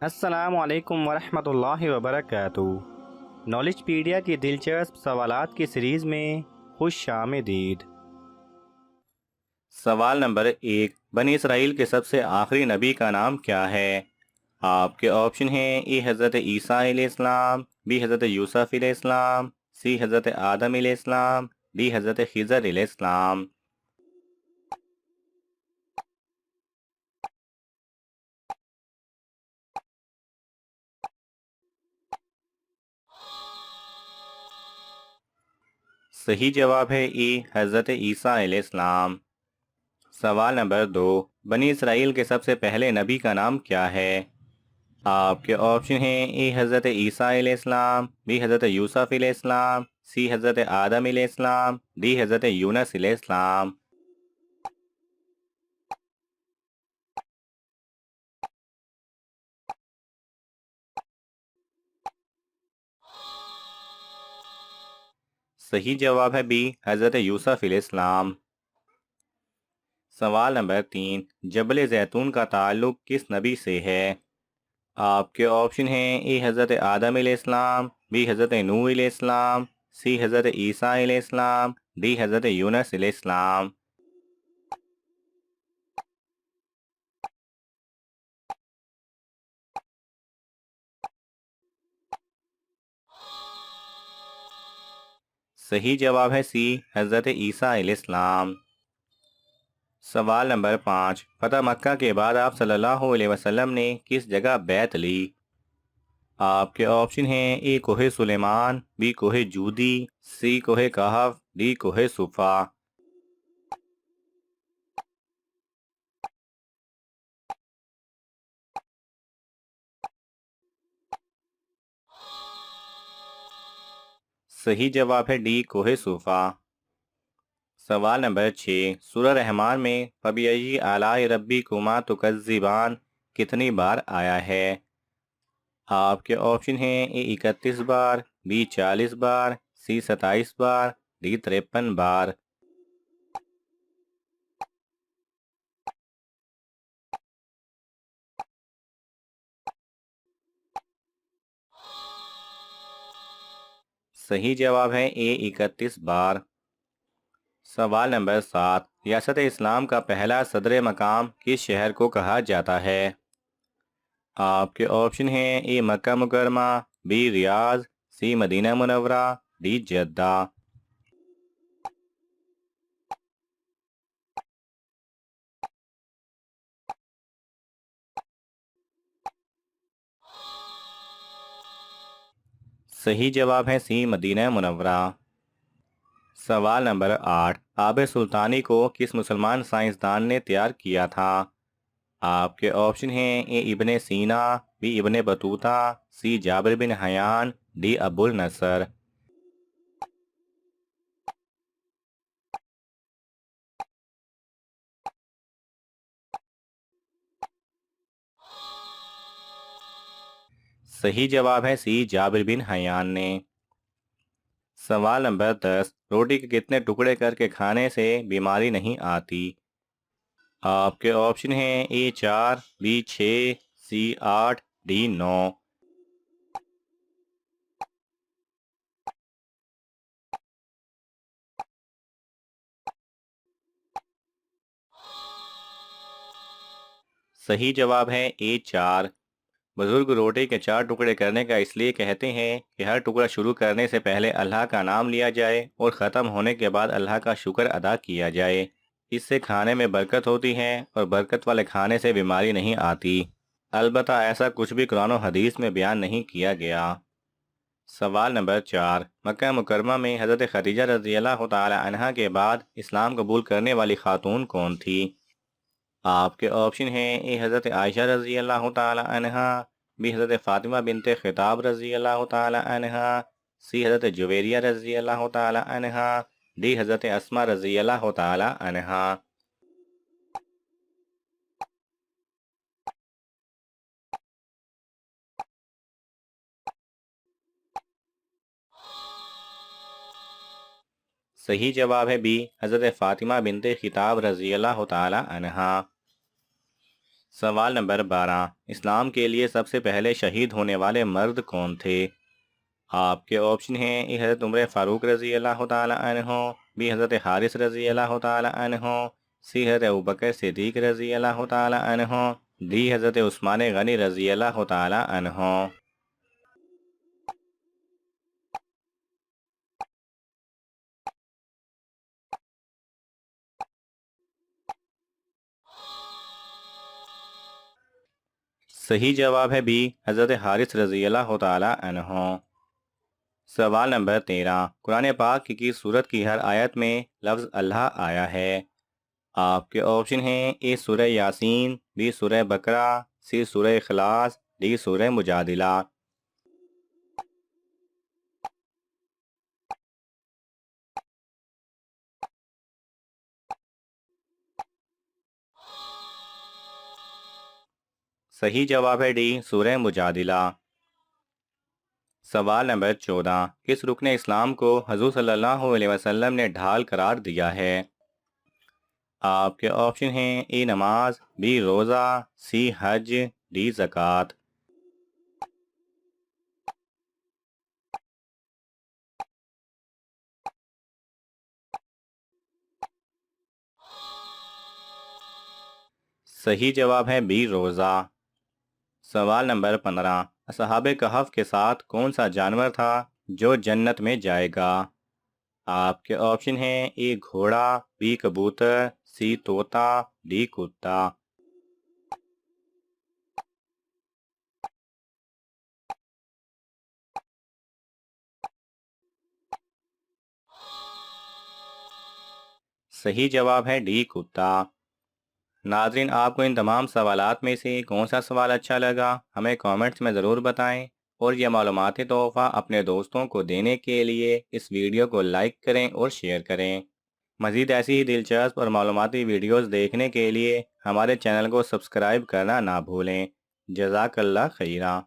السلام علیکم ورحمۃ اللہ وبرکاتہ۔ نالج پیڈیا کی دلچسپ سوالات کی سیریز میں خوش آمدید۔ سوال نمبر 1، بنی اسرائیل کے سب سے آخری نبی کا نام کیا ہے؟ آپ کے آپشن ہیں: اے حضرت عیسیٰ علیہ السلام، بی حضرت یوسف علیہ السلام، سی حضرت آدم علیہ السلام، ڈی حضرت خضر علیہ السلام۔ صحیح جواب ہے ای، حضرت عیسیٰ علیہ السلام۔ سوال نمبر 2، بنی اسرائیل کے سب سے پہلے نبی کا نام کیا ہے؟ آپ کے آپشن ہیں: اے حضرت عیسیٰ علیہ السلام، بی حضرت یوسف علیہ السلام، سی حضرت آدم علیہ السلام، ڈی حضرت یونس علیہ السلام۔ صحیح جواب ہے بی، حضرت یوسف علیہ السلام۔ سوال نمبر 3، جبل زیتون کا تعلق کس نبی سے ہے؟ آپ کے آپشن ہیں: اے حضرت آدم علیہ السلام، بی حضرت نوح علیہ السلام، سی حضرت عیسیٰ علیہ السلام، ڈی حضرت یونس علیہ السلام۔ صحیح جواب ہے سی، حضرت عیسیٰ علیہ السلام۔ سوال نمبر 5، فتح مکہ کے بعد آپ صلی اللہ علیہ وسلم نے کس جگہ بیعت لی؟ آپ کے آپشن ہیں: اے کوہ سلیمان، بی کوہ جودی، سی کوہ کہف، ڈی کوہ صفا۔ صحیح جواب ہے ڈی، کوہ صفا۔ سوال نمبر 6، سورہ رحمان میں فَبِأَيِّ آلَاءِ رَبِّكُمَا تُكَذِّبَانِ کتنی بار آیا ہے؟ آپ کے آپشن ہیں: اے 31 بار، be 40 bar, C 27 bar, D 53 بار۔ صحیح جواب ہے اے، 31 بار۔ سوال نمبر 7، ریاست اسلام کا پہلا صدر مقام کس شہر کو کہا جاتا ہے؟ آپ کے آپشن ہیں: اے مکہ مکرمہ، بی ریاض، سی مدینہ منورہ، ڈی جدہ۔ صحیح جواب ہے سی، مدینہ منورہ۔ سوال نمبر 8، آب سلطانی کو کس مسلمان سائنسدان نے تیار کیا تھا؟ آپ کے آپشن ہیں: اے ابن سینا، بی ابن بطوطہ، سی جابر بن حیان، ڈی ابو النصر۔ صحیح جواب ہے سی، جابر بن حیان نے۔ سوال نمبر 10، روٹی کے کتنے ٹکڑے کر کے کھانے سے بیماری نہیں آتی؟ آپ کے آپشن ہیں: اے 4، بی 6، سی 8، ڈی 9۔ صحیح جواب ہے اے 4۔ بزرگ روٹی کے 4 ٹکڑے کرنے کا اس لیے کہتے ہیں کہ ہر ٹکڑا شروع کرنے سے پہلے اللہ کا نام لیا جائے اور ختم ہونے کے بعد اللہ کا شکر ادا کیا جائے۔ اس سے کھانے میں برکت ہوتی ہے اور برکت والے کھانے سے بیماری نہیں آتی۔ البتہ ایسا کچھ بھی قرآن و حدیث میں بیان نہیں کیا گیا۔ سوال نمبر 4، مکہ مکرمہ میں حضرت خدیجہ رضی اللہ تعالی عنہا کے بعد اسلام قبول کرنے والی خاتون کون تھی؟ آپ کے آپشن ہیں: اے حضرت عائشہ رضی اللہ تعالی عنہا، بی حضرت فاطمہ بنت خطاب رضی اللہ تعالی عنہا، سی حضرت جویریہ رضی اللہ تعالی عنہا، ڈی حضرت اسماء رضی اللہ تعالی عنہا۔ صحیح جواب ہے بی، حضرت فاطمہ بنت خطاب رضی اللہ تعالی عنہا۔ سوال نمبر 12، اسلام کے لیے سب سے پہلے شہید ہونے والے مرد کون تھے؟ آپ کے آپشن ہیں: اے حضرت عمر فاروق رضی اللہ تعالی عنہ، بی حضرت حارث رضی اللہ تعالی عنہ، سی حضرت ابوبکر صدیق رضی اللہ تعالی عنہ، دی حضرت عثمان غنی رضی اللہ تعالی عنہ۔ صحیح جواب ہے بی، حضرت حارث رضی اللہ تعالی عنہ۔ سوال نمبر 13، قرآن پاک کی کس سورت کی ہر آیت میں لفظ اللہ آیا ہے؟ آپ کے آپشن ہیں: اے سورہ یاسین، بی سورہ بقرہ، سی سورہ اخلاص، ڈی سورہ مجادلہ۔ صحیح جواب ہے ڈی، سورہ مجادلہ۔ سوال نمبر 14، کس رکن اسلام کو حضور صلی اللہ علیہ وسلم نے ڈھال قرار دیا ہے؟ آپ کے آپشن ہیں: اے نماز، بی روزہ، سی حج، ڈی زکوٰۃ۔ صحیح جواب ہے بی روزہ۔ سوال نمبر 15، اصحاب کہف کے ساتھ کون سا جانور تھا جو جنت میں جائے گا؟ آپ کے آپشن ہیں: اے گھوڑا، بی کبوتر، سی طوطا، ڈی کتا۔ صحیح جواب ہے ڈی کتا۔ ناظرین، آپ کو ان تمام سوالات میں سے کون سا سوال اچھا لگا ہمیں کامنٹس میں ضرور بتائیں، اور یہ معلوماتی تحفہ اپنے دوستوں کو دینے کے لیے اس ویڈیو کو لائک کریں اور شیئر کریں۔ مزید ایسی ہی دلچسپ اور معلوماتی ویڈیوز دیکھنے کے لیے ہمارے چینل کو سبسکرائب کرنا نہ بھولیں۔ جزاک اللہ خیرہ۔